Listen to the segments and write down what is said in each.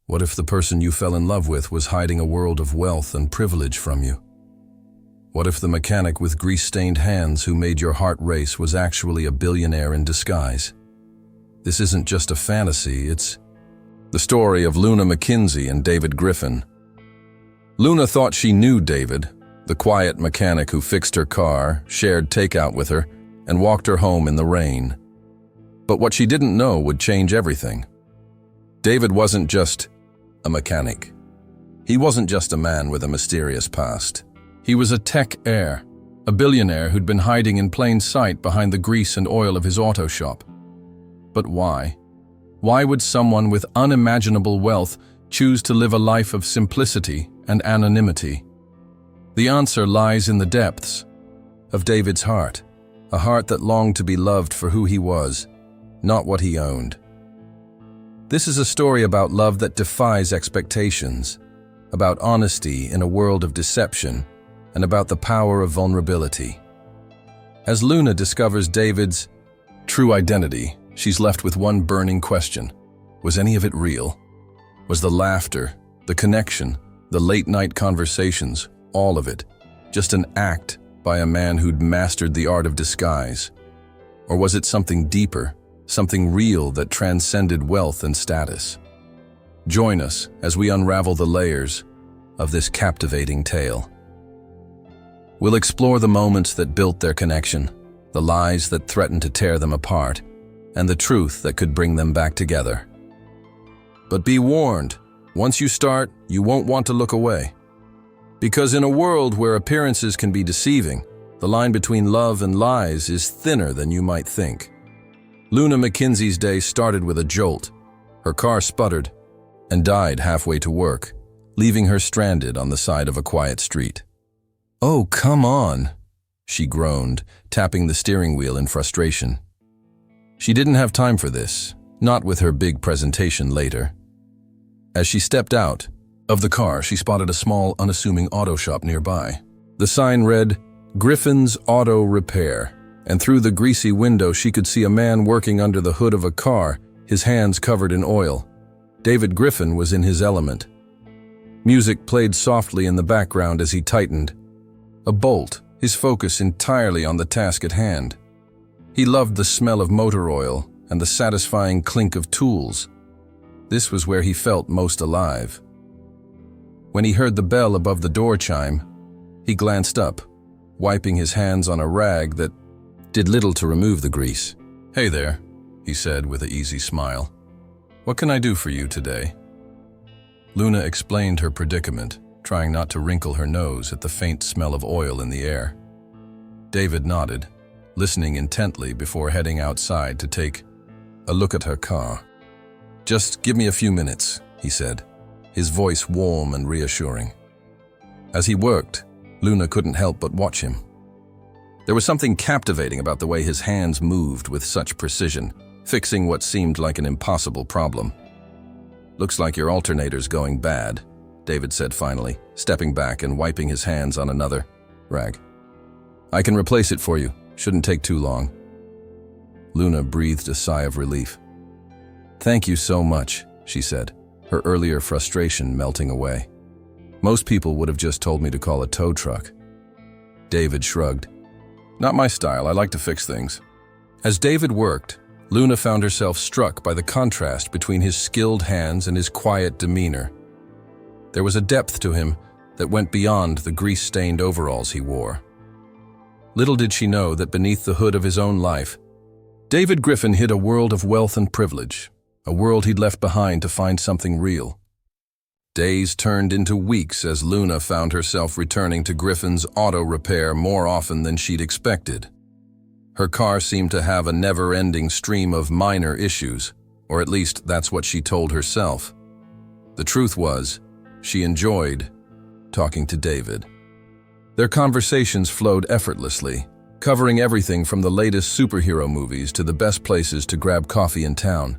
What if the person you fell in love with was hiding a world of wealth and privilege from you? What if the mechanic with grease-stained hands who made your heart race was actually a billionaire in disguise? This isn't just a fantasy, it's the story of Luna McKinsey and David Griffin. Luna thought she knew David, the quiet mechanic who fixed her car, shared takeout with her, and walked her home in the rain. But what she didn't know would change everything. David wasn't just a mechanic. He wasn't just a man with a mysterious past. He was a tech heir, a billionaire who'd been hiding in plain sight behind the grease and oil of his auto shop. But why? Why would someone with unimaginable wealth choose to live a life of simplicity and anonymity? The answer lies in the depths of David's heart, a heart that longed to be loved for who he was, not what he owned. This is a story about love that defies expectations, about honesty in a world of deception, and about the power of vulnerability. As Luna discovers David's true identity, she's left with one burning question. Was any of it real? Was the laughter, the connection, the late-night conversations, all of it, just an act by a man who'd mastered the art of disguise? Or was it something deeper, something real that transcended wealth and status? Join us as we unravel the layers of this captivating tale. We'll explore the moments that built their connection, the lies that threatened to tear them apart, and the truth that could bring them back together. But be warned, once you start, you won't want to look away. Because in a world where appearances can be deceiving, the line between love and lies is thinner than you might think. Luna McKinsey's day started with a jolt. Her car sputtered and died halfway to work, leaving her stranded on the side of a quiet street. "Oh, come on," she groaned, tapping the steering wheel in frustration. She didn't have time for this, not with her big presentation later. As she stepped out of the car, she spotted a small, unassuming auto shop nearby. The sign read, "Griffin's Auto Repair," and through the greasy window she could see a man working under the hood of a car, his hands covered in oil. David Griffin was in his element. Music played softly in the background as he tightened a bolt, his focus entirely on the task at hand. He loved the smell of motor oil and the satisfying clink of tools. This was where he felt most alive. When he heard the bell above the door chime, he glanced up, wiping his hands on a rag that did little to remove the grease. "Hey there," he said with an easy smile. "What can I do for you today?" Luna explained her predicament, trying not to wrinkle her nose at the faint smell of oil in the air. David nodded, listening intently before heading outside to take a look at her car. "Just give me a few minutes," he said, his voice warm and reassuring. As he worked, Luna couldn't help but watch him. There was something captivating about the way his hands moved with such precision, fixing what seemed like an impossible problem. "Looks like your alternator's going bad," David said finally, stepping back and wiping his hands on another rag. "I can replace it for you. Shouldn't take too long." Luna breathed a sigh of relief. "Thank you so much," she said, her earlier frustration melting away. "Most people would have just told me to call a tow truck." David shrugged. "Not my style, I like to fix things." As David worked, Luna found herself struck by the contrast between his skilled hands and his quiet demeanor. There was a depth to him that went beyond the grease-stained overalls he wore. Little did she know that beneath the hood of his own life, David Griffin hid a world of wealth and privilege, a world he'd left behind to find something real. Days turned into weeks as Luna found herself returning to Griffin's auto repair more often than she'd expected. Her car seemed to have a never-ending stream of minor issues, or at least that's what she told herself. The truth was, she enjoyed talking to David. Their conversations flowed effortlessly, covering everything from the latest superhero movies to the best places to grab coffee in town.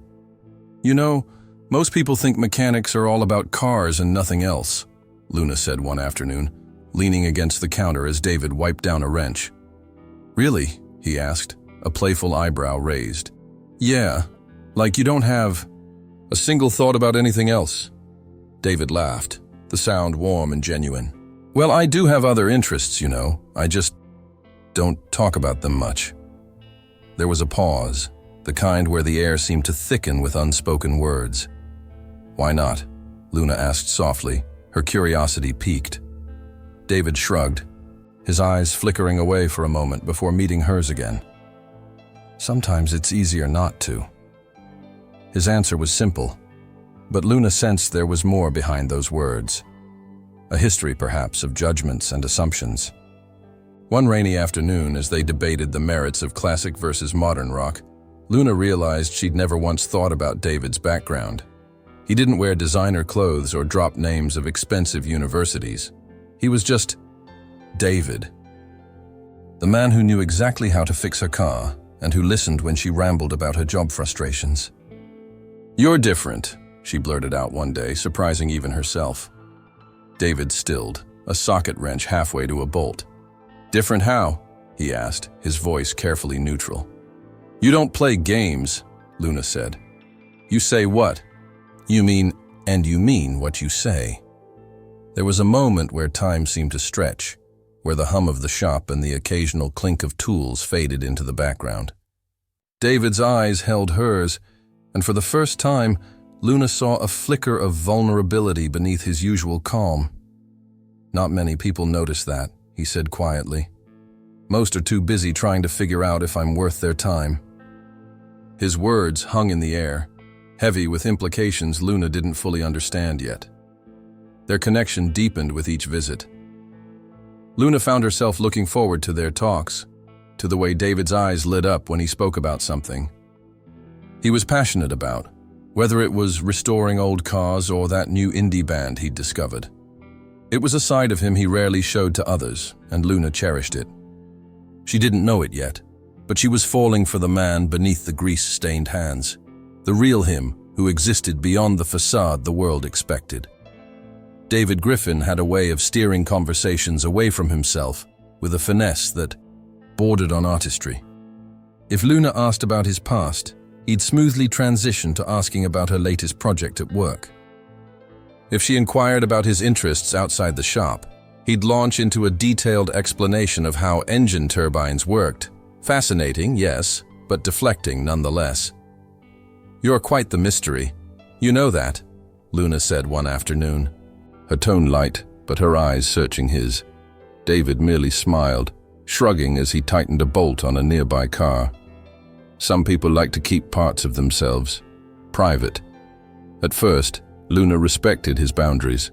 "You know, most people think mechanics are all about cars and nothing else," Luna said one afternoon, leaning against the counter as David wiped down a wrench. "Really?" he asked, a playful eyebrow raised. "Yeah, like you don't have a single thought about anything else." David laughed, the sound warm and genuine. Well, I do have other interests, you know. I just don't talk about them much. There was a pause, the kind where the air seemed to thicken with unspoken words. Why not? Luna asked softly, her curiosity piqued. David shrugged, his eyes flickering away for a moment before meeting hers again. Sometimes it's easier not to. His answer was simple, but Luna sensed there was more behind those words. A history, perhaps, of judgments and assumptions. One rainy afternoon, as they debated the merits of classic versus modern rock, Luna realized she'd never once thought about David's background. He didn't wear designer clothes or drop names of expensive universities. He was just David. The man who knew exactly how to fix her car and who listened when she rambled about her job frustrations. "You're different," she blurted out one day, surprising even herself. David stilled, a socket wrench halfway to a bolt. "Different how?" he asked, his voice carefully neutral. "You don't play games," Luna said. "You say what? You mean what you say." There was a moment where time seemed to stretch, where the hum of the shop and the occasional clink of tools faded into the background. David's eyes held hers, and for the first time, Luna saw a flicker of vulnerability beneath his usual calm. "Not many people notice that," he said quietly. "Most are too busy trying to figure out if I'm worth their time." His words hung in the air, heavy with implications Luna didn't fully understand yet. Their connection deepened with each visit. Luna found herself looking forward to their talks, to the way David's eyes lit up when he spoke about something he was passionate about, whether it was restoring old cars or that new indie band he'd discovered. It was a side of him he rarely showed to others, and Luna cherished it. She didn't know it yet, but she was falling for the man beneath the grease-stained hands, the real him who existed beyond the facade the world expected. David Griffin had a way of steering conversations away from himself with a finesse that bordered on artistry. If Luna asked about his past, he'd smoothly transition to asking about her latest project at work. If she inquired about his interests outside the shop, he'd launch into a detailed explanation of how engine turbines worked. Fascinating, yes, but deflecting nonetheless. "You're quite the mystery. You know that," Luna said one afternoon, her tone light, but her eyes searching his. David merely smiled, shrugging as he tightened a bolt on a nearby car. Some people like to keep parts of themselves private. At first, Luna respected his boundaries.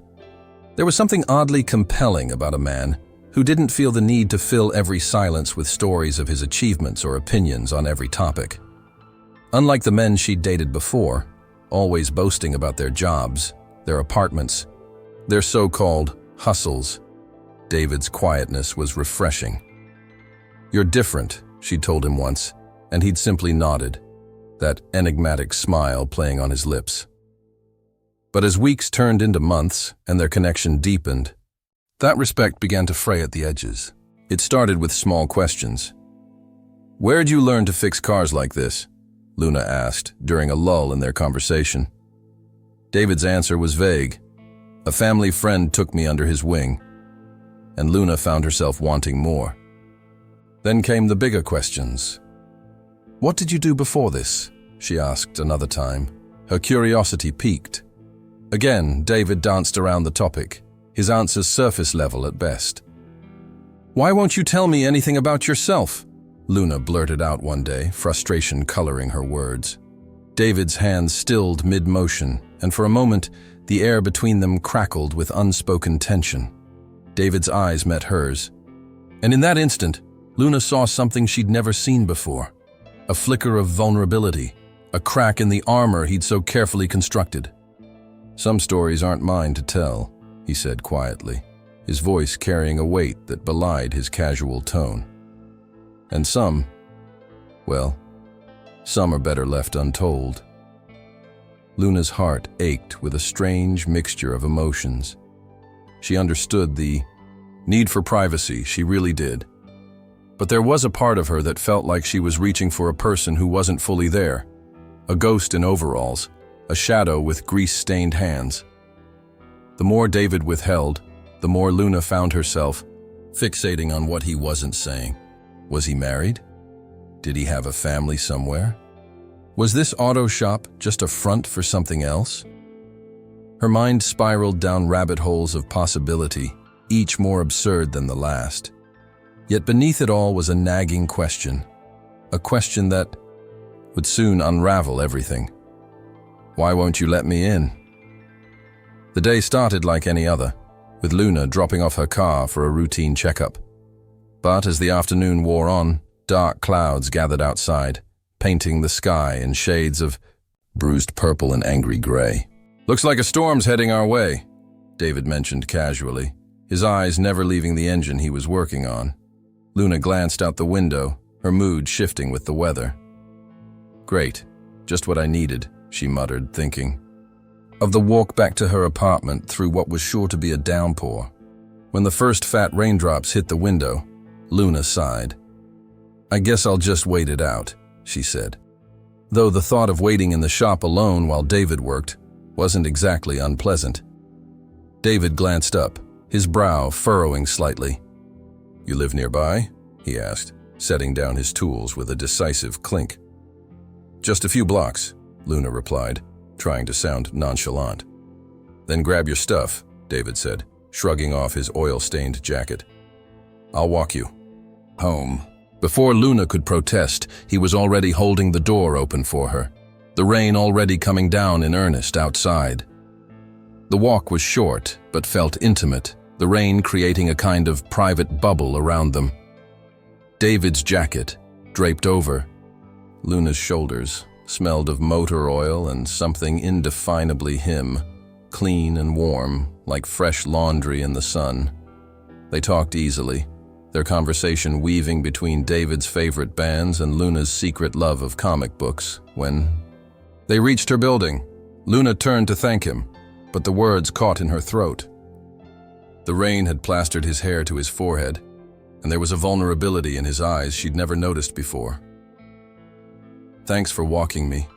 There was something oddly compelling about a man who didn't feel the need to fill every silence with stories of his achievements or opinions on every topic. Unlike the men she'd dated before, always boasting about their jobs, their apartments, their so-called hustles, David's quietness was refreshing. "You're different," she told him once, and he'd simply nodded, that enigmatic smile playing on his lips. But as weeks turned into months and their connection deepened, that respect began to fray at the edges. It started with small questions. "Where'd you learn to fix cars like this?" Luna asked during a lull in their conversation. David's answer was vague. "A family friend took me under his wing." And Luna found herself wanting more. Then came the bigger questions. "What did you do before this?" she asked another time. Her curiosity piqued. Again, David danced around the topic, his answers surface level at best. "Why won't you tell me anything about yourself?" Luna blurted out one day, frustration coloring her words. David's hands stilled mid-motion, and for a moment, the air between them crackled with unspoken tension. David's eyes met hers, and in that instant, Luna saw something she'd never seen before. A flicker of vulnerability, a crack in the armor he'd so carefully constructed. "Some stories aren't mine to tell," he said quietly, his voice carrying a weight that belied his casual tone. "And some are better left untold." Luna's heart ached with a strange mixture of emotions. She understood the need for privacy, she really did. But there was a part of her that felt like she was reaching for a person who wasn't fully there, a ghost in overalls, a shadow with grease-stained hands. The more David withheld, the more Luna found herself fixating on what he wasn't saying. Was he married? Did he have a family somewhere? Was this auto shop just a front for something else? Her mind spiraled down rabbit holes of possibility, each more absurd than the last. Yet beneath it all was a nagging question, a question that would soon unravel everything. Why won't you let me in? The day started like any other, with Luna dropping off her car for a routine checkup. But as the afternoon wore on, dark clouds gathered outside, painting the sky in shades of bruised purple and angry gray. "Looks like a storm's heading our way," David mentioned casually, his eyes never leaving the engine he was working on. Luna glanced out the window, her mood shifting with the weather. "Great, just what I needed," she muttered, thinking of the walk back to her apartment through what was sure to be a downpour. When the first fat raindrops hit the window, Luna sighed. "I guess I'll just wait it out," she said. Though the thought of waiting in the shop alone while David worked wasn't exactly unpleasant. David glanced up, his brow furrowing slightly. "You live nearby?" he asked, setting down his tools with a decisive clink. "Just a few blocks," Luna replied, trying to sound nonchalant. "Then grab your stuff," David said, shrugging off his oil-stained jacket. "I'll walk you home." Before Luna could protest, he was already holding the door open for her, the rain already coming down in earnest outside. The walk was short, but felt intimate, the rain creating a kind of private bubble around them. David's jacket, draped over Luna's shoulders, smelled of motor oil and something indefinably him, clean and warm, like fresh laundry in the sun. They talked easily, their conversation weaving between David's favorite bands and Luna's secret love of comic books. When they reached her building, Luna turned to thank him, but the words caught in her throat. The rain had plastered his hair to his forehead, and there was a vulnerability in his eyes she'd never noticed before. "Thanks for walking me,"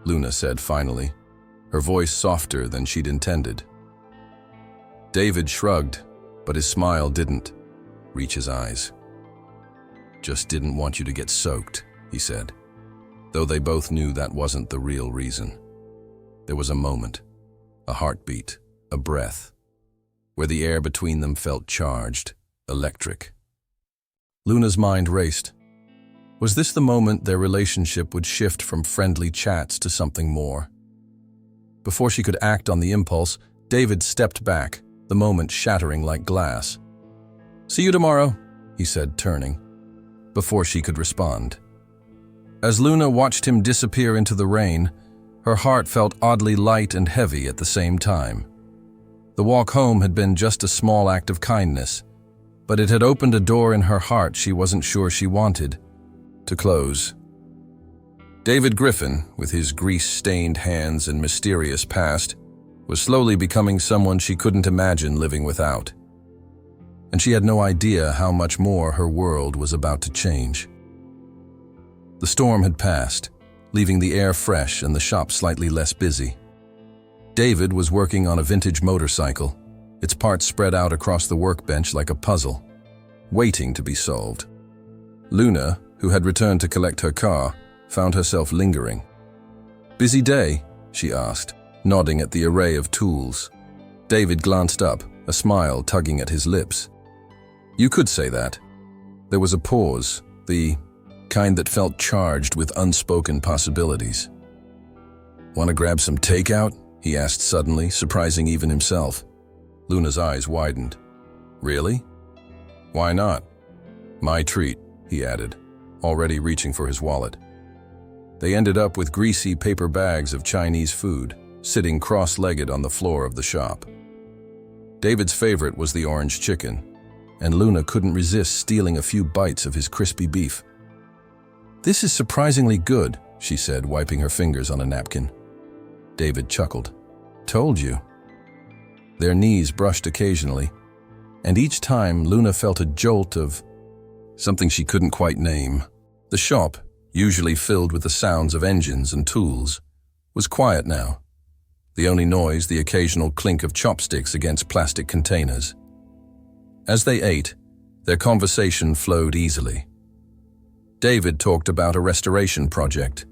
Luna said finally, her voice softer than she'd intended. David shrugged, but his smile didn't reach his eyes. "Just didn't want you to get soaked," he said, though they both knew that wasn't the real reason. There was a moment, a heartbeat, a breath, where the air between them felt charged, electric. Luna's mind raced. Was this the moment their relationship would shift from friendly chats to something more? Before she could act on the impulse, David stepped back, the moment shattering like glass. "See you tomorrow," he said, turning, before she could respond. As Luna watched him disappear into the rain, her heart felt oddly light and heavy at the same time. The walk home had been just a small act of kindness, but it had opened a door in her heart she wasn't sure she wanted to close. David Griffin, with his grease-stained hands and mysterious past, was slowly becoming someone she couldn't imagine living without. And she had no idea how much more her world was about to change. The storm had passed, leaving the air fresh and the shop slightly less busy. David was working on a vintage motorcycle, its parts spread out across the workbench like a puzzle, waiting to be solved. Luna, who had returned to collect her car, found herself lingering. "Busy day?" she asked, nodding at the array of tools. David glanced up, a smile tugging at his lips. "You could say that." There was a pause, the kind that felt charged with unspoken possibilities. "Want to grab some takeout?" he asked suddenly, surprising even himself. Luna's eyes widened. "Really? Why not?" "My treat," he added, already reaching for his wallet. They ended up with greasy paper bags of Chinese food, sitting cross-legged on the floor of the shop. David's favorite was the orange chicken, and Luna couldn't resist stealing a few bites of his crispy beef. "This is surprisingly good," she said, wiping her fingers on a napkin. David chuckled. "Told you." Their knees brushed occasionally, and each time Luna felt a jolt of something she couldn't quite name. The shop, usually filled with the sounds of engines and tools, was quiet now, The only noise, the occasional clink of chopsticks against plastic containers. As they ate, their conversation flowed easily. David talked about a restoration project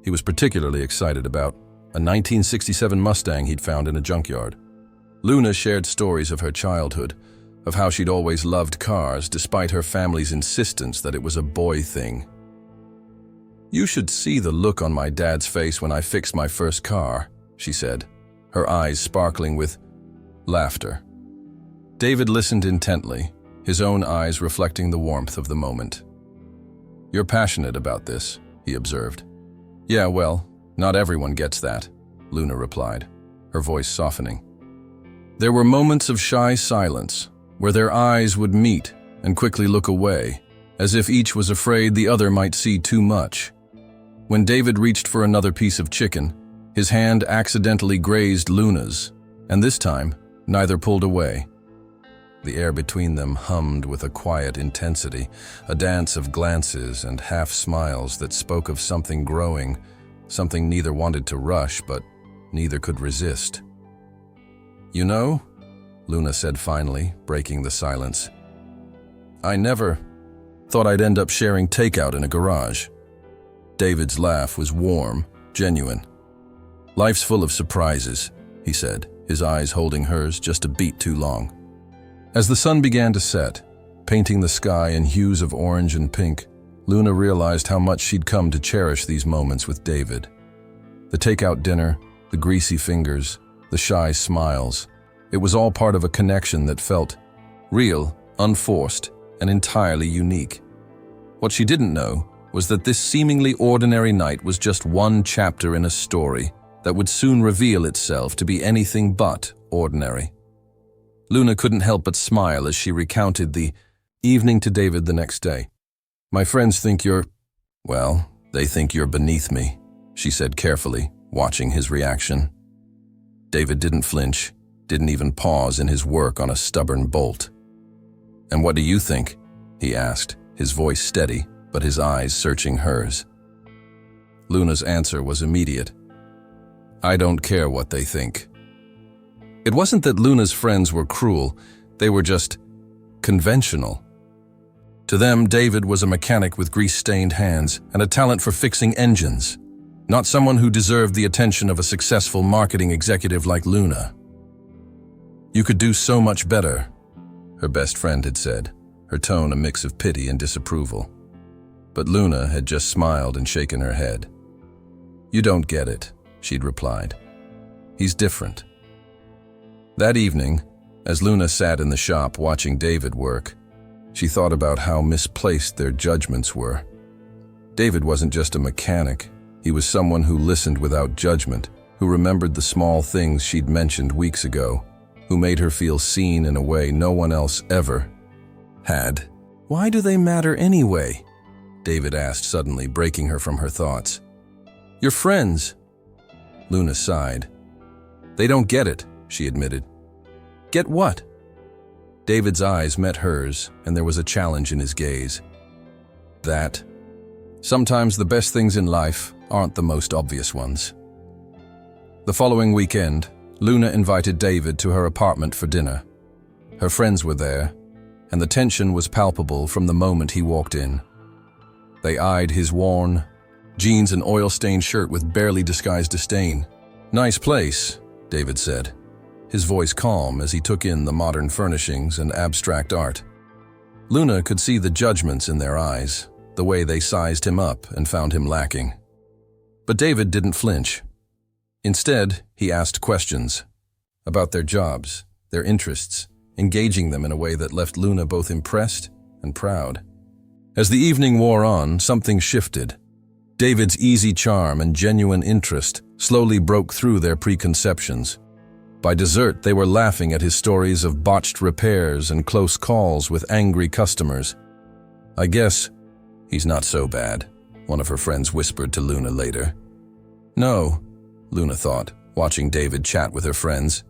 he was particularly excited about, a 1967 Mustang he'd found in a junkyard. Luna shared stories of her childhood, of how she'd always loved cars despite her family's insistence that it was a boy thing. "You should see the look on my dad's face when I fixed my first car," she said, her eyes sparkling with laughter. David listened intently, his own eyes reflecting the warmth of the moment. "You're passionate about this," he observed. "Yeah, well, not everyone gets that," Luna replied, her voice softening. There were moments of shy silence, where their eyes would meet and quickly look away, as if each was afraid the other might see too much. When David reached for another piece of chicken, his hand accidentally grazed Luna's, and this time, neither pulled away. The air between them hummed with a quiet intensity, a dance of glances and half-smiles that spoke of something growing, something neither wanted to rush, but neither could resist. "You know," Luna said finally, breaking the silence, "I never thought I'd end up sharing takeout in a garage." David's laugh was warm, genuine. "Life's full of surprises," he said, his eyes holding hers just a beat too long. As the sun began to set, painting the sky in hues of orange and pink, Luna realized how much she'd come to cherish these moments with David. The takeout dinner, the greasy fingers, the shy smiles, it was all part of a connection that felt real, unforced, and entirely unique. What she didn't know was that this seemingly ordinary night was just one chapter in a story that would soon reveal itself to be anything but ordinary. Luna couldn't help but smile as she recounted the evening to David the next day. "My friends think they think you're beneath me," she said carefully, watching his reaction. David didn't flinch, didn't even pause in his work on a stubborn bolt. "And what do you think?" he asked, his voice steady, but his eyes searching hers. Luna's answer was immediate. "I don't care what they think." It wasn't that Luna's friends were cruel, they were just conventional. To them, David was a mechanic with grease-stained hands and a talent for fixing engines, not someone who deserved the attention of a successful marketing executive like Luna. "You could do so much better," her best friend had said, her tone a mix of pity and disapproval. But Luna had just smiled and shaken her head. "You don't get it," she'd replied. "He's different." That evening, as Luna sat in the shop watching David work, she thought about how misplaced their judgments were. David wasn't just a mechanic, he was someone who listened without judgment, who remembered the small things she'd mentioned weeks ago, who made her feel seen in a way no one else ever had. "Why do they matter anyway?" David asked suddenly, breaking her from her thoughts. "You're friends." Luna sighed. "They don't get it," she admitted. "Get what?" David's eyes met hers, and there was a challenge in his gaze. "That sometimes the best things in life aren't the most obvious ones." The following weekend, Luna invited David to her apartment for dinner. Her friends were there, and the tension was palpable from the moment he walked in. They eyed his worn jeans and oil-stained shirt with barely disguised disdain. "Nice place," David said, his voice calm as he took in the modern furnishings and abstract art. Luna could see the judgments in their eyes, the way they sized him up and found him lacking. But David didn't flinch. Instead, he asked questions about their jobs, their interests, engaging them in a way that left Luna both impressed and proud. As the evening wore on, something shifted. David's easy charm and genuine interest slowly broke through their preconceptions. By dessert, they were laughing at his stories of botched repairs and close calls with angry customers. "I guess he's not so bad," one of her friends whispered to Luna later. "No," Luna thought, watching David chat with her friends.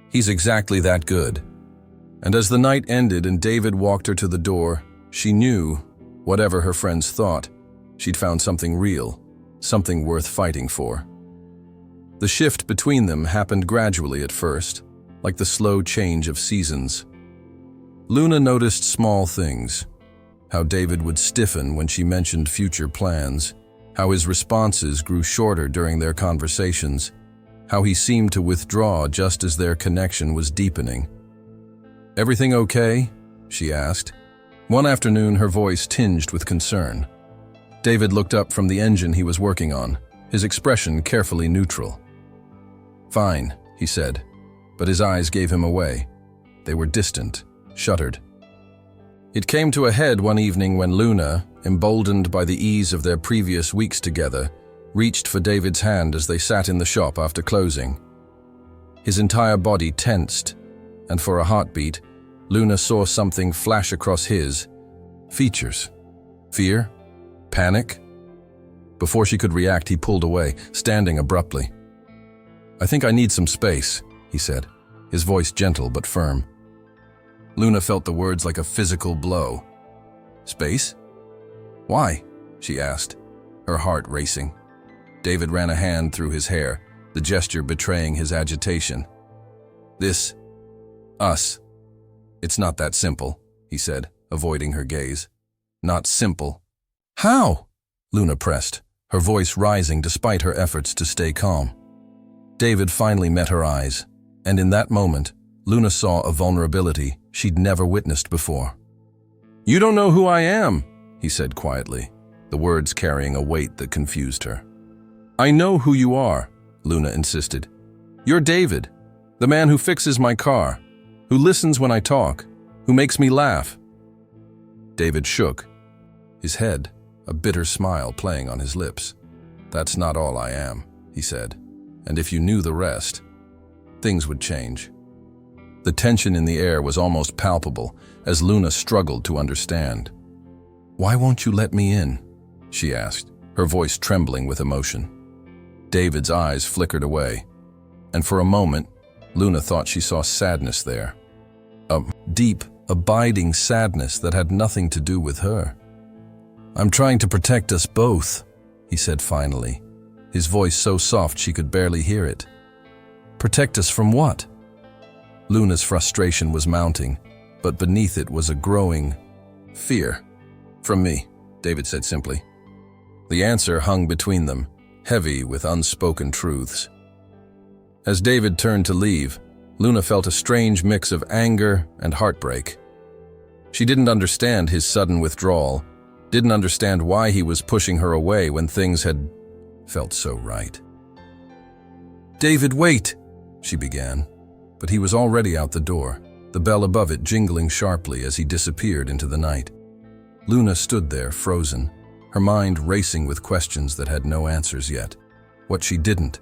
"He's exactly that good." And as the night ended and David walked her to the door, she knew, whatever her friends thought, she'd found something real, something worth fighting for. The shift between them happened gradually at first, like the slow change of seasons. Luna noticed small things: how David would stiffen when she mentioned future plans, how his responses grew shorter during their conversations, how he seemed to withdraw just as their connection was deepening. "Everything okay?" she asked. One afternoon, her voice tinged with concern. David looked up from the engine he was working on, his expression carefully neutral. "Fine," he said, but his eyes gave him away. They were distant, shuttered. It came to a head one evening when Luna, emboldened by the ease of their previous weeks together, reached for David's hand as they sat in the shop after closing. His entire body tensed, and for a heartbeat, Luna saw something flash across his features. Fear? Panic? Before she could react, he pulled away, standing abruptly. "I think I need some space," he said, his voice gentle but firm. Luna felt the words like a physical blow. "Space? Why?" she asked, her heart racing. David ran a hand through his hair, the gesture betraying his agitation. Us. It's not that simple," he said, avoiding her gaze. "Not simple." "How?" Luna pressed, her voice rising despite her efforts to stay calm. David finally met her eyes, and in that moment, Luna saw a vulnerability she'd never witnessed before. "You don't know who I am," he said quietly, the words carrying a weight that confused her. "I know who you are," Luna insisted. "You're David, the man who fixes my car, who listens when I talk, who makes me laugh." David shook, his head, a bitter smile playing on his lips. "That's not all I am," he said, "and if you knew the rest, things would change." The tension in the air was almost palpable as Luna struggled to understand. "Why won't you let me in?" she asked, her voice trembling with emotion. David's eyes flickered away, and for a moment, Luna thought she saw sadness there. A deep, abiding sadness that had nothing to do with her. "I'm trying to protect us both," he said finally, his voice so soft she could barely hear it. "Protect us from what?" Luna's frustration was mounting, but beneath it was a growing fear. "From me," David said simply. The answer hung between them, heavy with unspoken truths. As David turned to leave, Luna felt a strange mix of anger and heartbreak. She didn't understand his sudden withdrawal, didn't understand why he was pushing her away when things had felt so right. "David, wait," she began, but he was already out the door, the bell above it jingling sharply as he disappeared into the night. Luna stood there, frozen, her mind racing with questions that had no answers yet. What she didn't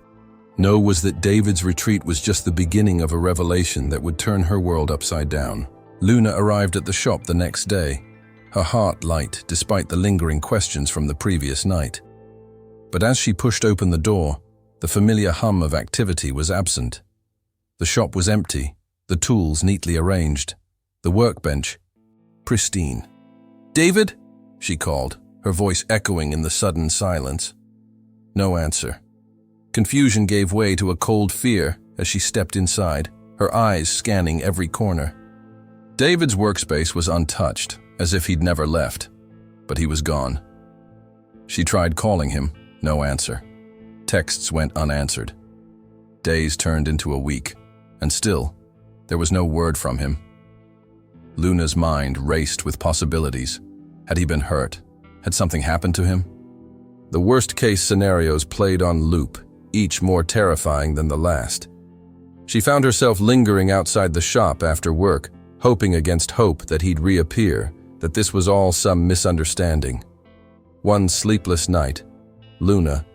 know was that David's retreat was just the beginning of a revelation that would turn her world upside down. Luna arrived at the shop the next day, her heart light despite the lingering questions from the previous night. But as she pushed open the door, the familiar hum of activity was absent. The shop was empty, the tools neatly arranged, the workbench pristine. "David?" she called, her voice echoing in the sudden silence. No answer. Confusion gave way to a cold fear as she stepped inside, her eyes scanning every corner. David's workspace was untouched, as if he'd never left, but he was gone. She tried calling him, no answer. Texts went unanswered. Days turned into a week, and still, there was no word from him. Luna's mind raced with possibilities. Had he been hurt? Had something happened to him? The worst-case scenarios played on loop, each more terrifying than the last. She found herself lingering outside the shop after work, hoping against hope that he'd reappear, that this was all some misunderstanding. One sleepless night, Luna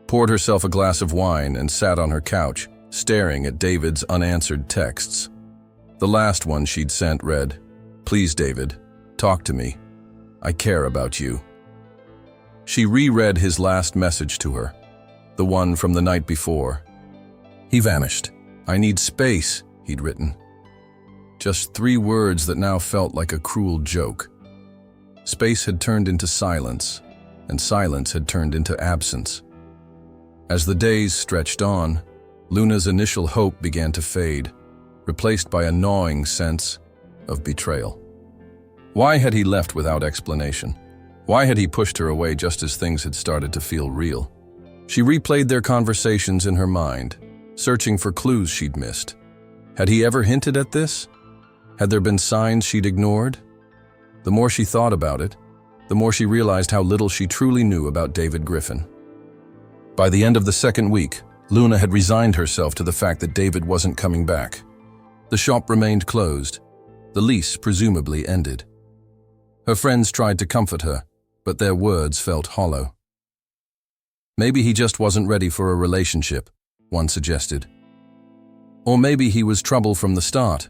poured herself a glass of wine and sat on her couch, staring at David's unanswered texts. The last one she'd sent read, "Please, David, talk to me. I care about you." She reread his last message to her, the one from the night before. He vanished. "I need space," he'd written. Just 3 words that now felt like a cruel joke. Space had turned into silence, and silence had turned into absence. As the days stretched on, Luna's initial hope began to fade, replaced by a gnawing sense of betrayal. Why had he left without explanation? Why had he pushed her away just as things had started to feel real? She replayed their conversations in her mind, searching for clues she'd missed. Had he ever hinted at this? Had there been signs she'd ignored? The more she thought about it, the more she realized how little she truly knew about David Griffin. By the end of the second week, Luna had resigned herself to the fact that David wasn't coming back. The shop remained closed. The lease presumably ended. Her friends tried to comfort her, but their words felt hollow. Maybe he just wasn't ready for a relationship, one suggested. Or maybe he was trouble from the start,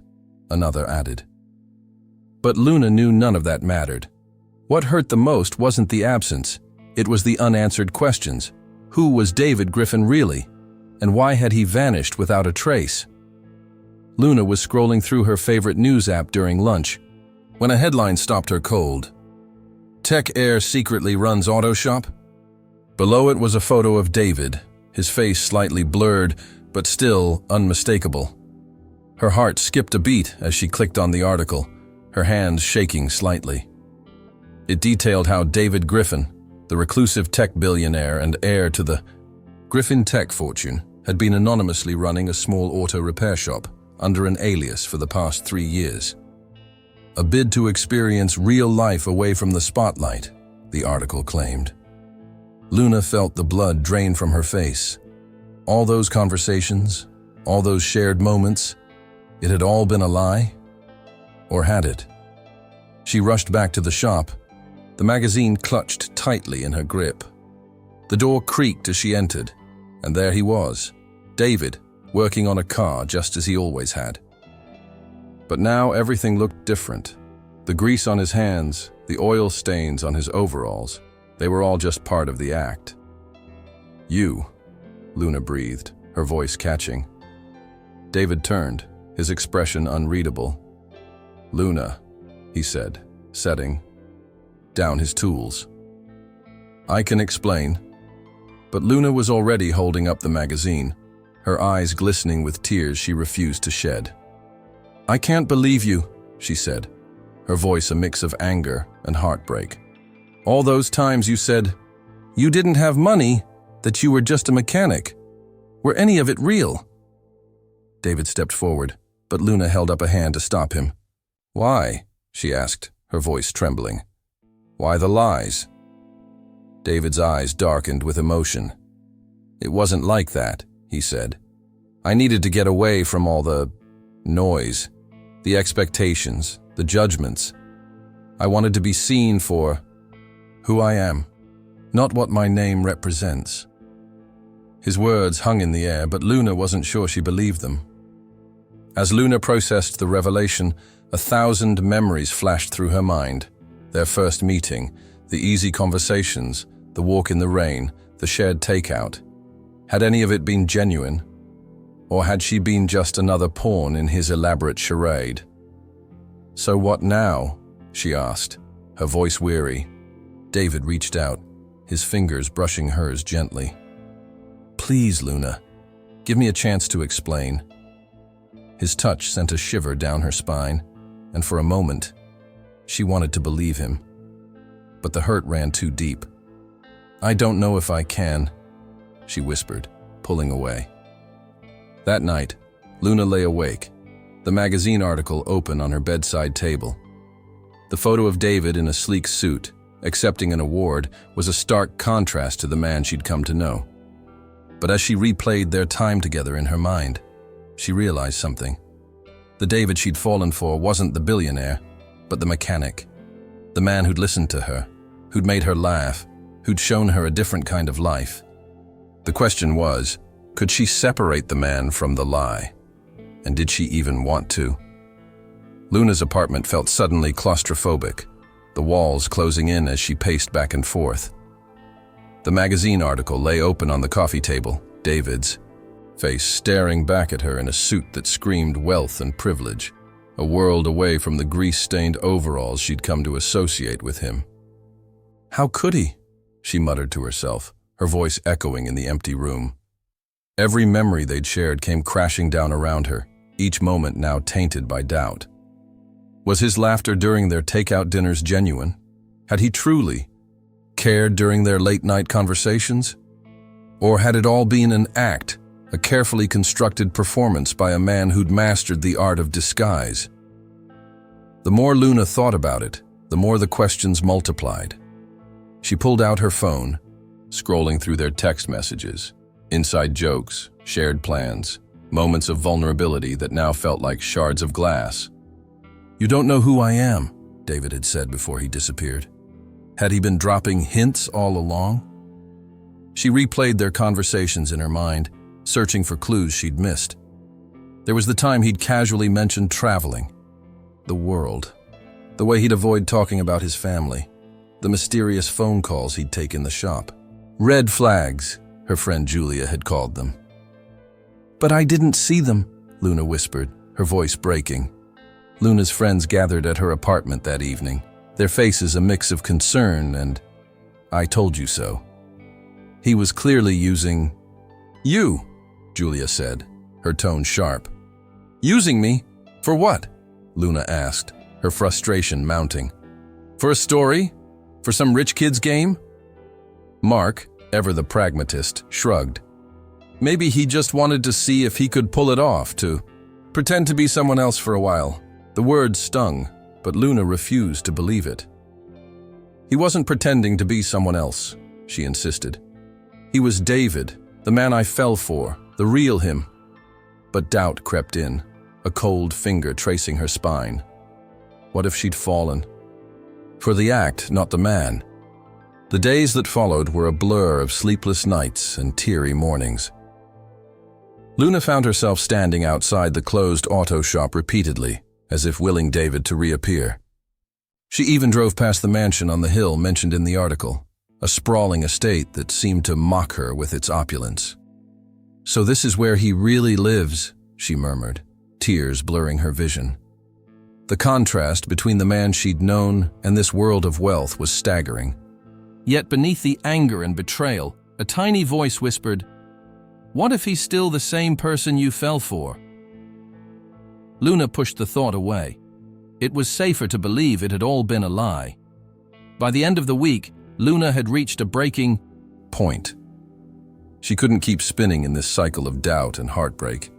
another added. But Luna knew none of that mattered. What hurt the most wasn't the absence, it was the unanswered questions. Who was David Griffin really? And why had he vanished without a trace? Luna was scrolling through her favorite news app during lunch when a headline stopped her cold. Tech heir secretly runs auto shop? Below it was a photo of David, his face slightly blurred, but still unmistakable. Her heart skipped a beat as she clicked on the article, her hands shaking slightly. It detailed how David Griffin, the reclusive tech billionaire and heir to the Griffin tech fortune, had been anonymously running a small auto repair shop under an alias for the past 3 years. A bid to experience real life away from the spotlight, the article claimed. Luna felt the blood drain from her face. All those conversations, all those shared moments, it had all been a lie? Or had it? She rushed back to the shop, the magazine clutched tightly in her grip. The door creaked as she entered, and there he was, David, working on a car just as he always had. But now everything looked different. The grease on his hands, the oil stains on his overalls, they were all just part of the act. "You," Luna breathed, her voice catching. David turned, his expression unreadable. "Luna," he said, setting down his tools. "I can explain." But Luna was already holding up the magazine, her eyes glistening with tears she refused to shed. "I can't believe you," she said, her voice a mix of anger and heartbreak. "All those times you said you didn't have money, that you were just a mechanic. Were any of it real?" David stepped forward, but Luna held up a hand to stop him. "Why?" she asked, her voice trembling. "Why the lies?" David's eyes darkened with emotion. "It wasn't like that," he said. "I needed to get away from all the noise, the expectations, the judgments. I wanted to be seen for who I am, not what my name represents." His words hung in the air, but Luna wasn't sure she believed them. As Luna processed the revelation, 1,000 memories flashed through her mind. Their first meeting, the easy conversations, the walk in the rain, the shared takeout. Had any of it been genuine? Or had she been just another pawn in his elaborate charade? "So what now?" she asked, her voice weary. David reached out, his fingers brushing hers gently. "Please, Luna, give me a chance to explain." His touch sent a shiver down her spine, and for a moment, she wanted to believe him. But the hurt ran too deep. "I don't know if I can," she whispered, pulling away. That night, Luna lay awake, the magazine article open on her bedside table. The photo of David in a sleek suit, accepting an award, was a stark contrast to the man she'd come to know. But as she replayed their time together in her mind, she realized something. The David she'd fallen for wasn't the billionaire, but the mechanic. The man who'd listened to her, who'd made her laugh, who'd shown her a different kind of life. The question was, could she separate the man from the lie? And did she even want to? Luna's apartment felt suddenly claustrophobic, the walls closing in as she paced back and forth. The magazine article lay open on the coffee table, David's face staring back at her in a suit that screamed wealth and privilege, a world away from the grease-stained overalls she'd come to associate with him. "How could he?" she muttered to herself, her voice echoing in the empty room. Every memory they'd shared came crashing down around her, each moment now tainted by doubt. Was his laughter during their takeout dinners genuine? Had he truly cared during their late-night conversations? Or had it all been an act, a carefully constructed performance by a man who'd mastered the art of disguise? The more Luna thought about it, the more the questions multiplied. She pulled out her phone, scrolling through their text messages, inside jokes, shared plans, moments of vulnerability that now felt like shards of glass. "You don't know who I am," David had said before he disappeared. Had he been dropping hints all along? She replayed their conversations in her mind, searching for clues she'd missed. There was the time he'd casually mentioned traveling, the world, the way he'd avoid talking about his family, the mysterious phone calls he'd take in the shop. Red flags, her friend Julia had called them. "But I didn't see them," Luna whispered, her voice breaking. Luna's friends gathered at her apartment that evening, their faces a mix of concern and "I told you so." He was clearly using "you," Julia said, her tone sharp. "Using me? For what?" Luna asked, her frustration mounting. "For a story? For some rich kid's game?" Mark, ever the pragmatist, shrugged. Maybe he just wanted to see if he could pull it off, to pretend to be someone else for a while. The word stung, but Luna refused to believe it. "He wasn't pretending to be someone else," she insisted. "He was David, the man I fell for, the real him." But doubt crept in, a cold finger tracing her spine. What if she'd fallen? For the act, not the man. The days that followed were a blur of sleepless nights and teary mornings. Luna found herself standing outside the closed auto shop repeatedly, as if willing David to reappear. She even drove past the mansion on the hill mentioned in the article, a sprawling estate that seemed to mock her with its opulence. "So this is where he really lives," she murmured, tears blurring her vision. The contrast between the man she'd known and this world of wealth was staggering. Yet beneath the anger and betrayal, a tiny voice whispered, "What if he's still the same person you fell for?" Luna pushed the thought away. It was safer to believe it had all been a lie. By the end of the week, Luna had reached a breaking point. She couldn't keep spinning in this cycle of doubt and heartbreak.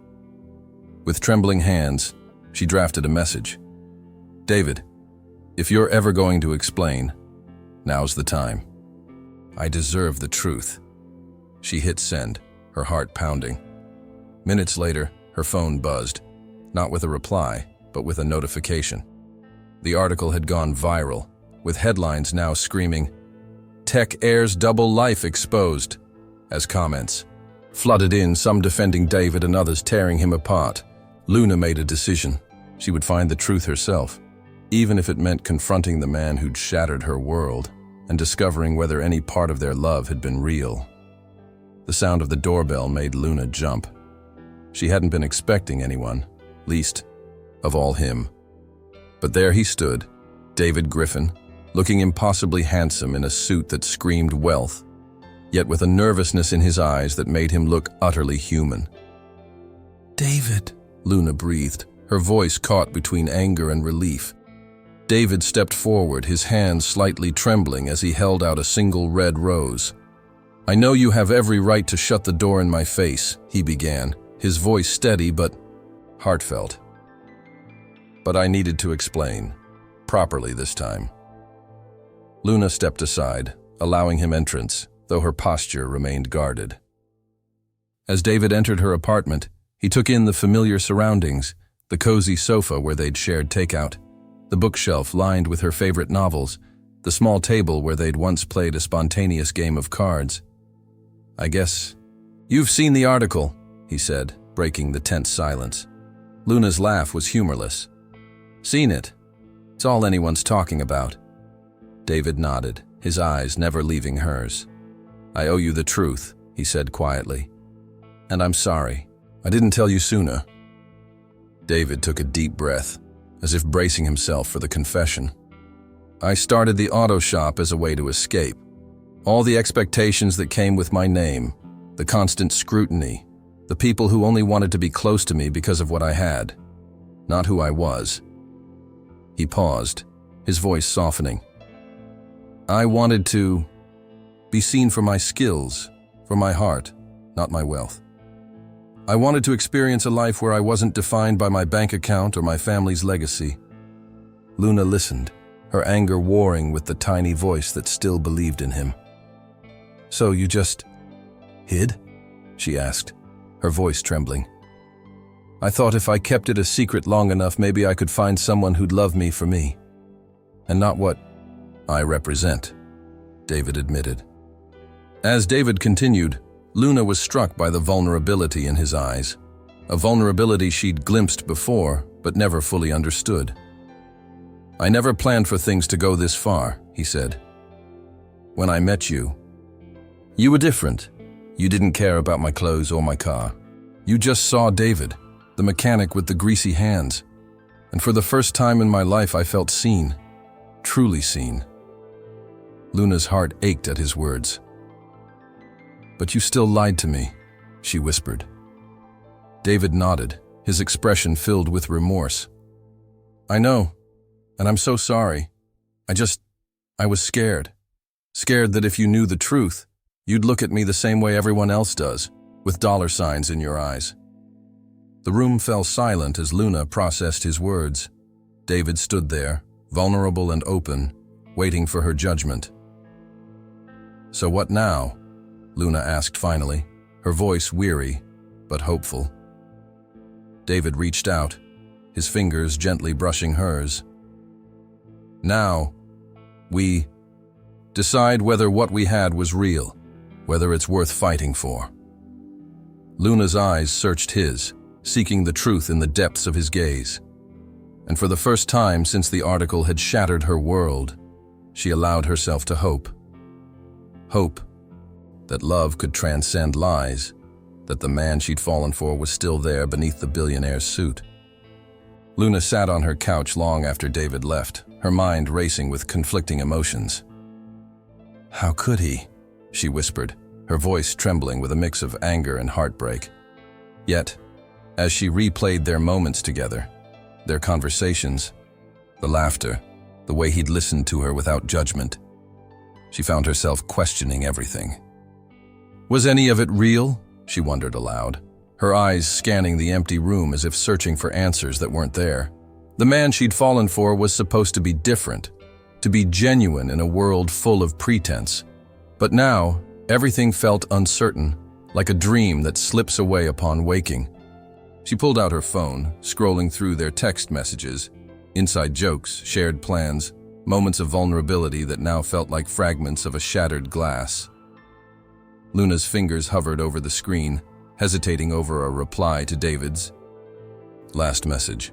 With trembling hands, she drafted a message. "David, if you're ever going to explain, now's the time. I deserve the truth." She hit send, her heart pounding. Minutes later, her phone buzzed, not with a reply, but with a notification. The article had gone viral, with headlines now screaming, "Tech heir's double life exposed," as comments flooded in, some defending David and others tearing him apart. Luna made a decision. She would find the truth herself, even if it meant confronting the man who'd shattered her world and discovering whether any part of their love had been real. The sound of the doorbell made Luna jump. She hadn't been expecting anyone, least of all him. But there he stood, David Griffin, looking impossibly handsome in a suit that screamed wealth, yet with a nervousness in his eyes that made him look utterly human. "David," Luna breathed, her voice caught between anger and relief. David stepped forward, his hands slightly trembling as he held out a single red rose. "I know you have every right to shut the door in my face," he began, his voice steady but heartfelt. "But I needed to explain, properly this time." Luna stepped aside, allowing him entrance, though her posture remained guarded. As David entered her apartment, he took in the familiar surroundings, the cozy sofa where they'd shared takeout, the bookshelf lined with her favorite novels, the small table where they'd once played a spontaneous game of cards. "I guess you've seen the article," he said, breaking the tense silence. Luna's laugh was humorless. "Seen it? It's all anyone's talking about." David nodded, his eyes never leaving hers. "I owe you the truth," he said quietly. "And I'm sorry. I didn't tell you sooner." David took a deep breath, as if bracing himself for the confession. "I started the auto shop as a way to escape. All the expectations that came with my name, the constant scrutiny, The people who only wanted to be close to me because of what I had, not who I was. He paused, his voice softening. I wanted to be seen for my skills, for my heart, not my wealth. I wanted to experience a life where I wasn't defined by my bank account or my family's legacy. Luna listened, her anger warring with the tiny voice that still believed in him. So you just hid? She asked, her voice trembling. I thought if I kept it a secret long enough, maybe I could find someone who'd love me for me. And not what I represent, David admitted. As David continued, Luna was struck by the vulnerability in his eyes, a vulnerability she'd glimpsed before but never fully understood. I never planned for things to go this far, he said. When I met you, you were different. You didn't care about my clothes or my car. You just saw David, the mechanic with the greasy hands. And for the first time in my life, I felt seen, truly seen. Luna's heart ached at his words. But you still lied to me, she whispered. David nodded, his expression filled with remorse. I know, and I'm so sorry. I was scared. Scared that if you knew the truth, you'd look at me the same way everyone else does, with dollar signs in your eyes. The room fell silent as Luna processed his words. David stood there, vulnerable and open, waiting for her judgment. So what now? Luna asked finally, her voice weary but hopeful. David reached out, his fingers gently brushing hers. Now, we decide whether what we had was real, whether it's worth fighting for. Luna's eyes searched his, seeking the truth in the depths of his gaze. And for the first time since the article had shattered her world, she allowed herself to hope. Hope that love could transcend lies, that the man she'd fallen for was still there beneath the billionaire's suit. Luna sat on her couch long after David left, her mind racing with conflicting emotions. How could he? She whispered, her voice trembling with a mix of anger and heartbreak. Yet, as she replayed their moments together, their conversations, the laughter, the way he'd listened to her without judgment, she found herself questioning everything. Was any of it real? She wondered aloud, her eyes scanning the empty room as if searching for answers that weren't there. The man she'd fallen for was supposed to be different, to be genuine in a world full of pretense. But now, everything felt uncertain, like a dream that slips away upon waking. She pulled out her phone, scrolling through their text messages, inside jokes, shared plans, moments of vulnerability that now felt like fragments of a shattered glass. Luna's fingers hovered over the screen, hesitating over a reply to David's last message.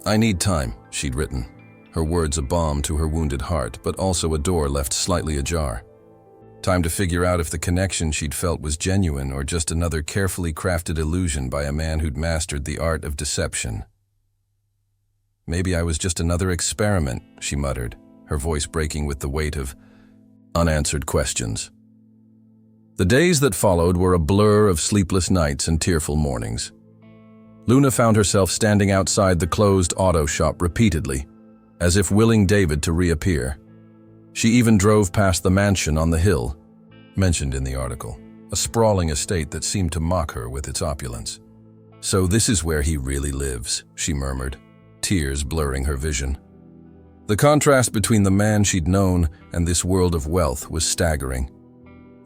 I need time, she'd written, her words a balm to her wounded heart, but also a door left slightly ajar. Time to figure out if the connection she'd felt was genuine or just another carefully crafted illusion by a man who'd mastered the art of deception. Maybe I was just another experiment, she muttered, her voice breaking with the weight of unanswered questions. The days that followed were a blur of sleepless nights and tearful mornings. Luna found herself standing outside the closed auto shop repeatedly, as if willing David to reappear. She even drove past the mansion on the hill, mentioned in the article, a sprawling estate that seemed to mock her with its opulence. So this is where he really lives, she murmured, tears blurring her vision. The contrast between the man she'd known and this world of wealth was staggering.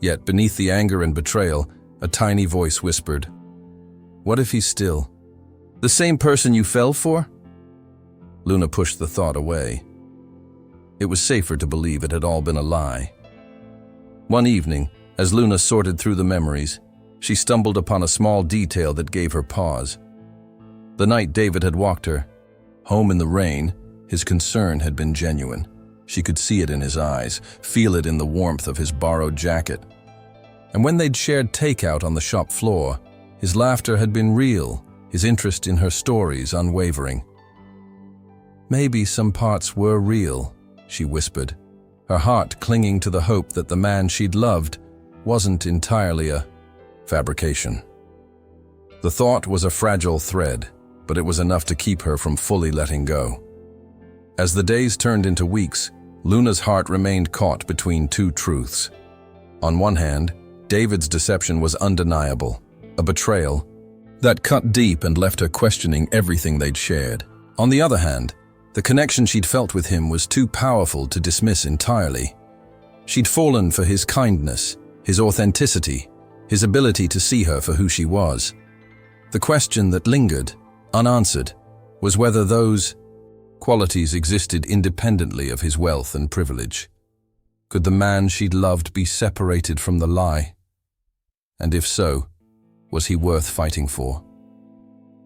Yet beneath the anger and betrayal, a tiny voice whispered, "What if he's still the same person you fell for?" Luna pushed the thought away. It was safer to believe it had all been a lie. One evening, as Luna sorted through the memories, she stumbled upon a small detail that gave her pause. The night David had walked her, home in the rain, his concern had been genuine. She could see it in his eyes, feel it in the warmth of his borrowed jacket. And when they'd shared takeout on the shop floor, his laughter had been real, his interest in her stories unwavering. Maybe some parts were real, she whispered, her heart clinging to the hope that the man she'd loved wasn't entirely a fabrication. The thought was a fragile thread, but it was enough to keep her from fully letting go. As the days turned into weeks, Luna's heart remained caught between two truths. On one hand, David's deception was undeniable, a betrayal that cut deep and left her questioning everything they'd shared. On the other hand, the connection she'd felt with him was too powerful to dismiss entirely. She'd fallen for his kindness, his authenticity, his ability to see her for who she was. The question that lingered, unanswered, was whether those qualities existed independently of his wealth and privilege. Could the man she'd loved be separated from the lie? And if so, was he worth fighting for?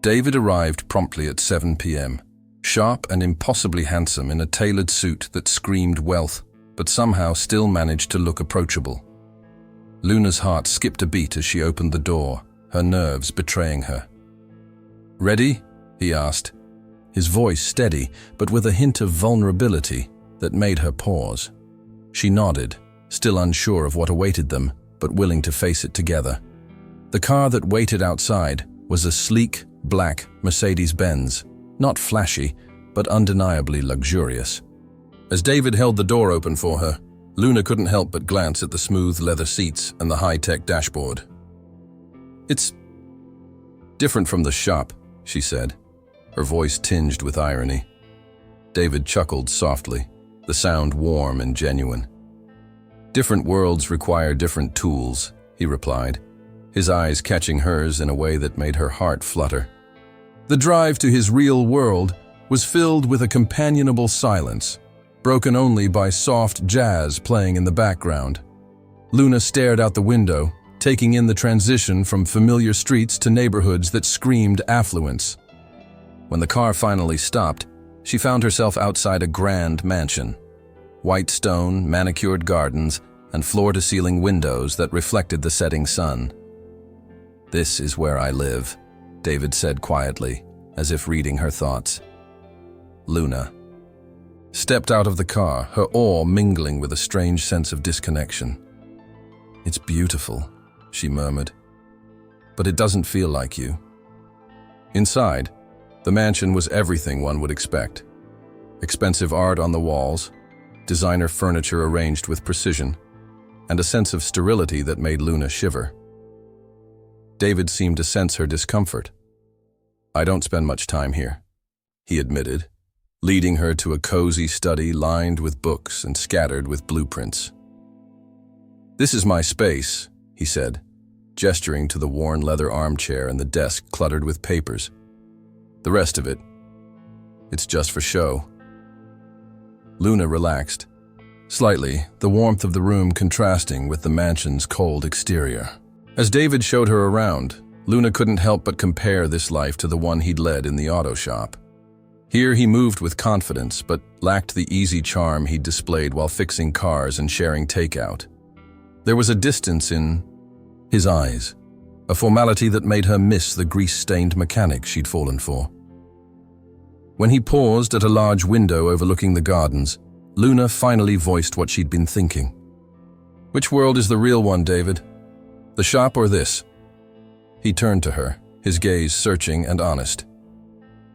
David arrived promptly at 7 p.m., sharp and impossibly handsome in a tailored suit that screamed wealth, but somehow still managed to look approachable. Luna's heart skipped a beat as she opened the door, her nerves betraying her. "Ready?" he asked, his voice steady, but with a hint of vulnerability that made her pause. She nodded, still unsure of what awaited them, but willing to face it together. The car that waited outside was a sleek, black Mercedes-Benz, not flashy, but undeniably luxurious. As David held the door open for her, Luna couldn't help but glance at the smooth leather seats and the high-tech dashboard. "It's different from the shop," she said, her voice tinged with irony. David chuckled softly, the sound warm and genuine. "Different worlds require different tools," he replied, his eyes catching hers in a way that made her heart flutter. The drive to his real world was filled with a companionable silence, broken only by soft jazz playing in the background. Luna stared out the window, taking in the transition from familiar streets to neighborhoods that screamed affluence. When the car finally stopped, she found herself outside a grand mansion. White stone, manicured gardens, and floor-to-ceiling windows that reflected the setting sun. "This is where I live," David said quietly, as if reading her thoughts. Luna stepped out of the car, her awe mingling with a strange sense of disconnection. "It's beautiful," she murmured, "but it doesn't feel like you." Inside, the mansion was everything one would expect. Expensive art on the walls, designer furniture arranged with precision, and a sense of sterility that made Luna shiver. David seemed to sense her discomfort. "I don't spend much time here," he admitted, leading her to a cozy study lined with books and scattered with blueprints. "This is my space," he said, gesturing to the worn leather armchair and the desk cluttered with papers. "The rest of it, it's just for show." Luna relaxed, slightly, the warmth of the room contrasting with the mansion's cold exterior. As David showed her around, Luna couldn't help but compare this life to the one he'd led in the auto shop. Here he moved with confidence, but lacked the easy charm he'd displayed while fixing cars and sharing takeout. There was a distance in his eyes, a formality that made her miss the grease-stained mechanic she'd fallen for. When he paused at a large window overlooking the gardens, Luna finally voiced what she'd been thinking. "Which world is the real one, David? The shop or this?" He turned to her, his gaze searching and honest.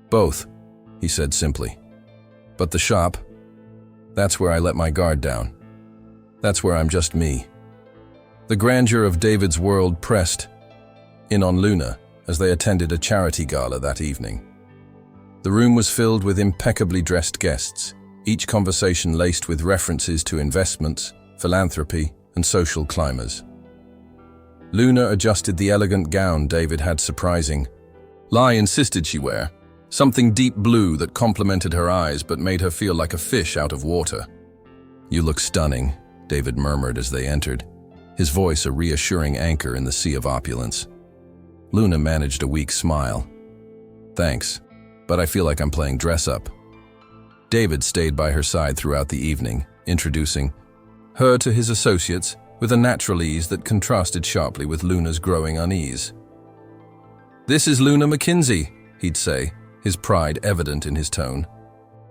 "Both," he said simply. "But the shop, that's where I let my guard down. That's where I'm just me." The grandeur of David's world pressed in on Luna as they attended a charity gala that evening. The room was filled with impeccably dressed guests, each conversation laced with references to investments, philanthropy, and social climbers. Luna adjusted the elegant gown David had surprising. Lai insisted she wear, something deep blue that complemented her eyes but made her feel like a fish out of water. "You look stunning," David murmured as they entered, his voice a reassuring anchor in the sea of opulence. Luna managed a weak smile. "Thanks, but I feel like I'm playing dress-up." David stayed by her side throughout the evening, introducing her to his associates with a natural ease that contrasted sharply with Luna's growing unease. "This is Luna McKinsey," he'd say, his pride evident in his tone.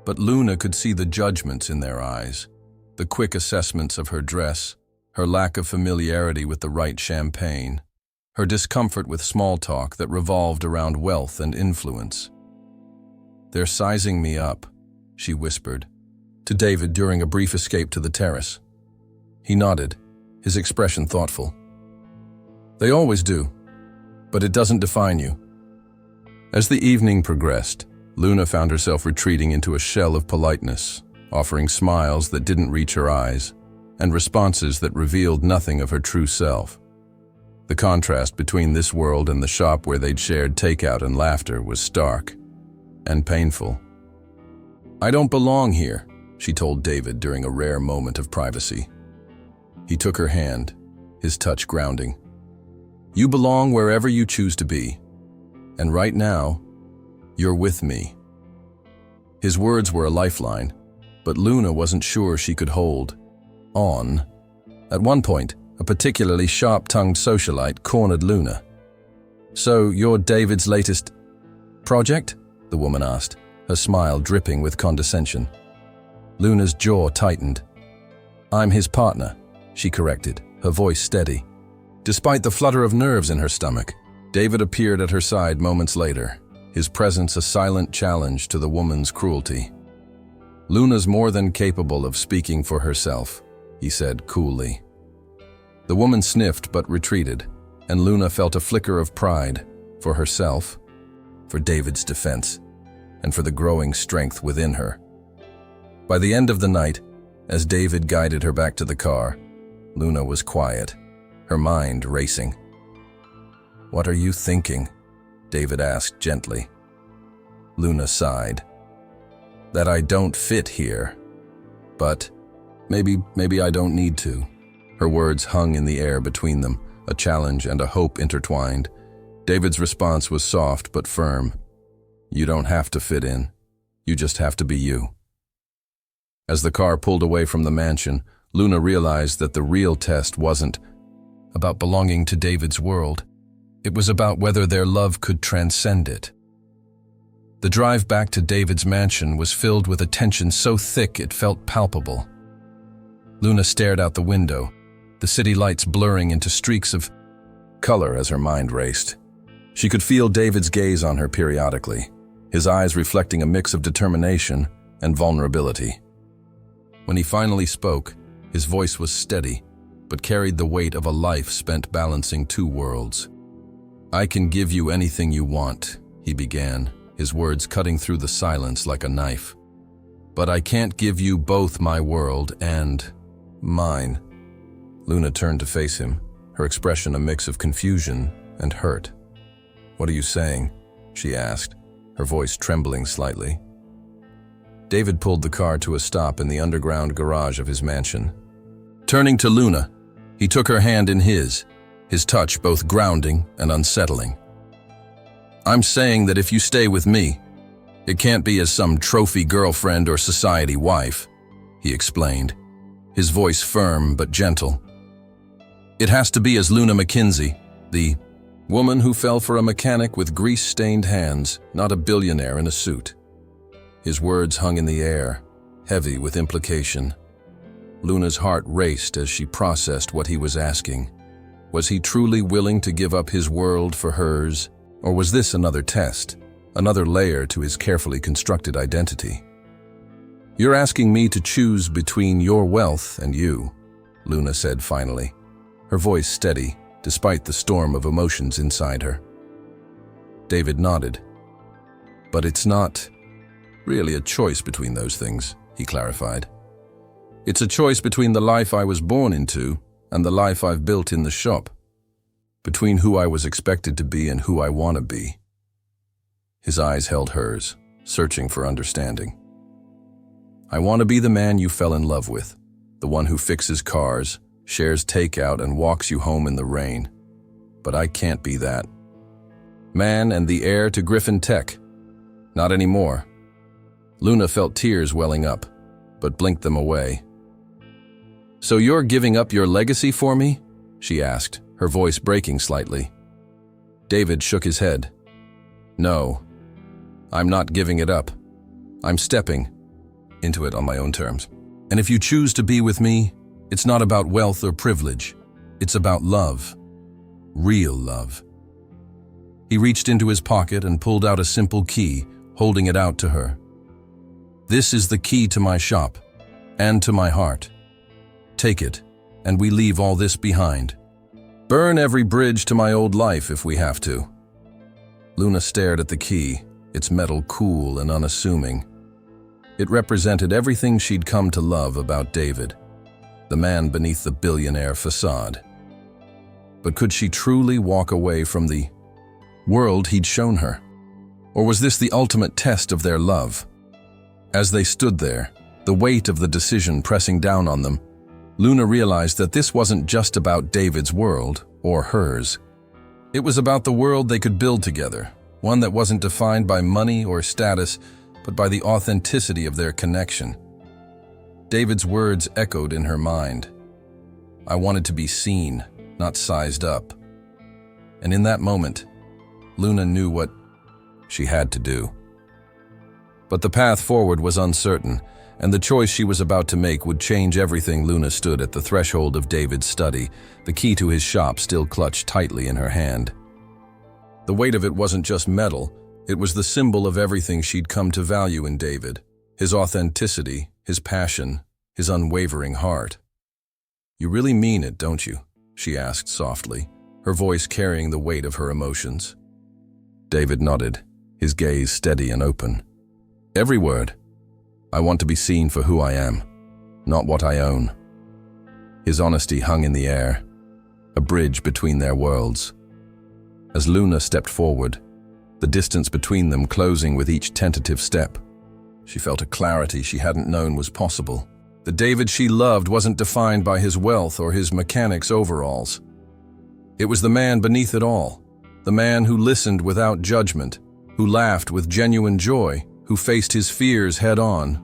But Luna could see the judgments in their eyes, the quick assessments of her dress, her lack of familiarity with the right champagne, her discomfort with small talk that revolved around wealth and influence. "They're sizing me up," she whispered to David during a brief escape to the terrace. He nodded, his expression thoughtful. "They always do, but it doesn't define you." As the evening progressed, Luna found herself retreating into a shell of politeness, offering smiles that didn't reach her eyes, and responses that revealed nothing of her true self. The contrast between this world and the shop where they'd shared takeout and laughter was stark and painful. "I don't belong here," she told David during a rare moment of privacy. He took her hand, his touch grounding. "You belong wherever you choose to be, and right now, you're with me." His words were a lifeline, but Luna wasn't sure she could hold on. At one point, a particularly sharp-tongued socialite cornered Luna. "So, you're David's latest project?" the woman asked, her smile dripping with condescension. Luna's jaw tightened. "I'm his partner," she corrected, her voice steady. Despite the flutter of nerves in her stomach, David appeared at her side moments later, his presence a silent challenge to the woman's cruelty. "Luna's more than capable of speaking for herself," he said coolly. The woman sniffed but retreated, and Luna felt a flicker of pride for herself, for David's defense, and for the growing strength within her. By the end of the night, as David guided her back to the car, Luna was quiet, her mind racing. "What are you thinking?" David asked gently. Luna sighed. "That I don't fit here. But maybe I don't need to." Her words hung in the air between them, a challenge and a hope intertwined. David's response was soft but firm. "You don't have to fit in. You just have to be you." As the car pulled away from the mansion, Luna realized that the real test wasn't about belonging to David's world. It was about whether their love could transcend it. The drive back to David's mansion was filled with a tension so thick it felt palpable. Luna stared out the window, the city lights blurring into streaks of color as her mind raced. She could feel David's gaze on her periodically, his eyes reflecting a mix of determination and vulnerability. When he finally spoke, his voice was steady, but carried the weight of a life spent balancing two worlds. "I can give you anything you want," he began, his words cutting through the silence like a knife. "But I can't give you both my world and mine." Luna turned to face him, her expression a mix of confusion and hurt. "What are you saying?" she asked, her voice trembling slightly. David pulled the car to a stop in the underground garage of his mansion. Turning to Luna, he took her hand in his touch both grounding and unsettling. "I'm saying that if you stay with me, it can't be as some trophy girlfriend or society wife," he explained, his voice firm but gentle. "It has to be as Luna McKinsey, the woman who fell for a mechanic with grease-stained hands, not a billionaire in a suit." His words hung in the air, heavy with implication. Luna's heart raced as she processed what he was asking. Was he truly willing to give up his world for hers, or was this another test, another layer to his carefully constructed identity? "You're asking me to choose between your wealth and you," Luna said finally, her voice steady despite the storm of emotions inside her. David nodded. "But it's not really a choice between those things," he clarified. "It's a choice between the life I was born into and the life I've built in the shop, between who I was expected to be and who I want to be." His eyes held hers, searching for understanding. "I want to be the man you fell in love with, the one who fixes cars, shares takeout, and walks you home in the rain. But I can't be that man and the heir to Griffin Tech. Not anymore." Luna felt tears welling up, but blinked them away. "So you're giving up your legacy for me?" she asked, her voice breaking slightly. David shook his head. "No, I'm not giving it up. I'm stepping into it on my own terms. And if you choose to be with me, it's not about wealth or privilege. It's about love. real love. He reached into his pocket and pulled out a simple key, holding it out to her. "This is the key to my shop, and to my heart. Take it, and we leave all this behind. Burn every bridge to my old life if we have to." Luna stared at the key, its metal cool and unassuming. It represented everything she'd come to love about David, the man beneath the billionaire facade. But could she truly walk away from the world he'd shown her? Or was this the ultimate test of their love? As they stood there, the weight of the decision pressing down on them, Luna realized that this wasn't just about David's world, or hers. It was about the world they could build together, one that wasn't defined by money or status, but by the authenticity of their connection. David's words echoed in her mind. "I wanted to be seen, not sized up." And in that moment, Luna knew what she had to do. But the path forward was uncertain, and the choice she was about to make would change everything. Luna stood at the threshold of David's study, the key to his shop still clutched tightly in her hand. The weight of it wasn't just metal, it was the symbol of everything she'd come to value in David: his authenticity, his passion, his unwavering heart. "You really mean it, don't you?" she asked softly, her voice carrying the weight of her emotions. David nodded, his gaze steady and open. "Every word. I want to be seen for who I am, not what I own." His honesty hung in the air, a bridge between their worlds. As Luna stepped forward, the distance between them closing with each tentative step, she felt a clarity she hadn't known was possible. The David she loved wasn't defined by his wealth or his mechanic's overalls. It was the man beneath it all, the man who listened without judgment, who laughed with genuine joy, who faced his fears head-on.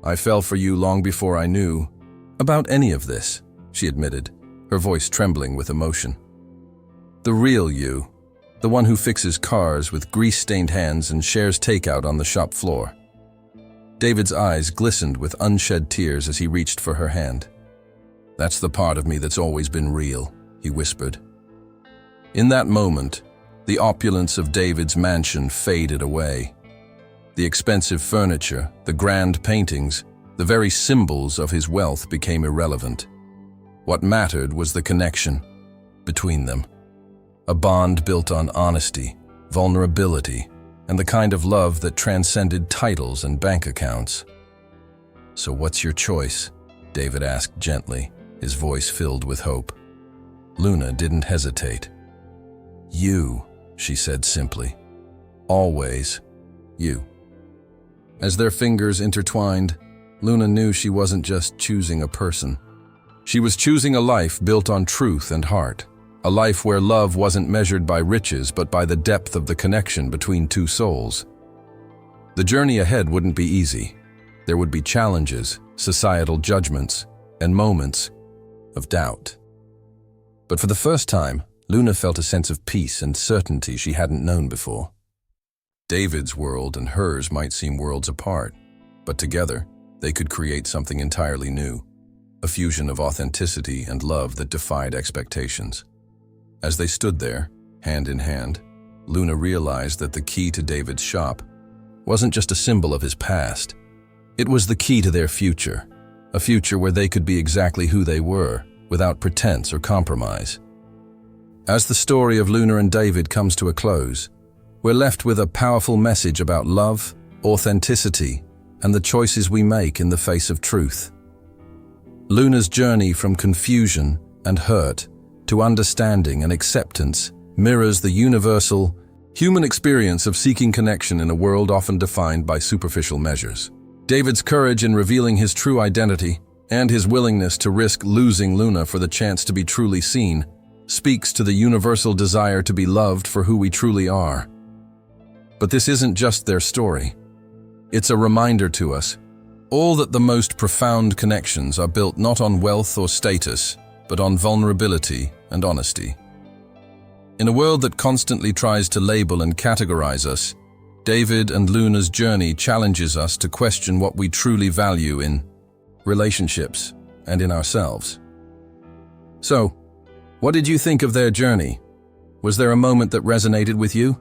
"I fell for you long before I knew about any of this," she admitted, her voice trembling with emotion. "The real you, the one who fixes cars with grease-stained hands and shares takeout on the shop floor." David's eyes glistened with unshed tears as he reached for her hand. "That's the part of me that's always been real," he whispered. In that moment, the opulence of David's mansion faded away. The expensive furniture, the grand paintings, the very symbols of his wealth became irrelevant. What mattered was the connection between them. A bond built on honesty, vulnerability, and the kind of love that transcended titles and bank accounts. "So what's your choice?" David asked gently, his voice filled with hope. Luna didn't hesitate. "You," she said simply. "Always you." As their fingers intertwined, Luna knew she wasn't just choosing a person. She was choosing a life built on truth and heart, a life where love wasn't measured by riches but by the depth of the connection between two souls. The journey ahead wouldn't be easy. There would be challenges, societal judgments, and moments of doubt. But for the first time, Luna felt a sense of peace and certainty she hadn't known before. David's world and hers might seem worlds apart, but together, they could create something entirely new, a fusion of authenticity and love that defied expectations. As they stood there, hand in hand, Luna realized that the key to David's shop wasn't just a symbol of his past. It was the key to their future, a future where they could be exactly who they were, without pretense or compromise. As the story of Luna and David comes to a close, we're left with a powerful message about love, authenticity, and the choices we make in the face of truth. Luna's journey from confusion and hurt to understanding and acceptance mirrors the universal, human experience of seeking connection in a world often defined by superficial measures. David's courage in revealing his true identity and his willingness to risk losing Luna for the chance to be truly seen speaks to the universal desire to be loved for who we truly are. But this isn't just their story. It's a reminder to us all that the most profound connections are built not on wealth or status, but on vulnerability and honesty. In a world that constantly tries to label and categorize us, David and Luna's journey challenges us to question what we truly value in relationships and in ourselves. So, What did you think of their journey? Was there a moment that resonated with you?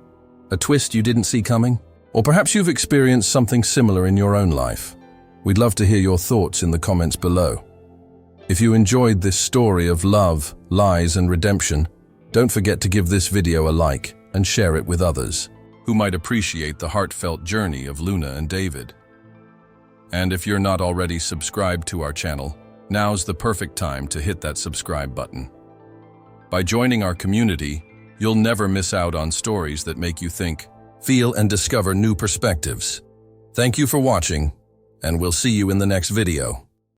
A twist you didn't see coming? Or perhaps you've experienced something similar in your own life? We'd love to hear your thoughts in the comments below. If you enjoyed this story of love, lies, and redemption, don't forget to give this video a like and share it with others who might appreciate the heartfelt journey of Luna and David. And if you're not already subscribed to our channel, now's the perfect time to hit that subscribe button. By joining our community, you'll never miss out on stories that make you think, feel, and discover new perspectives. Thank you for watching, and we'll see you in the next video.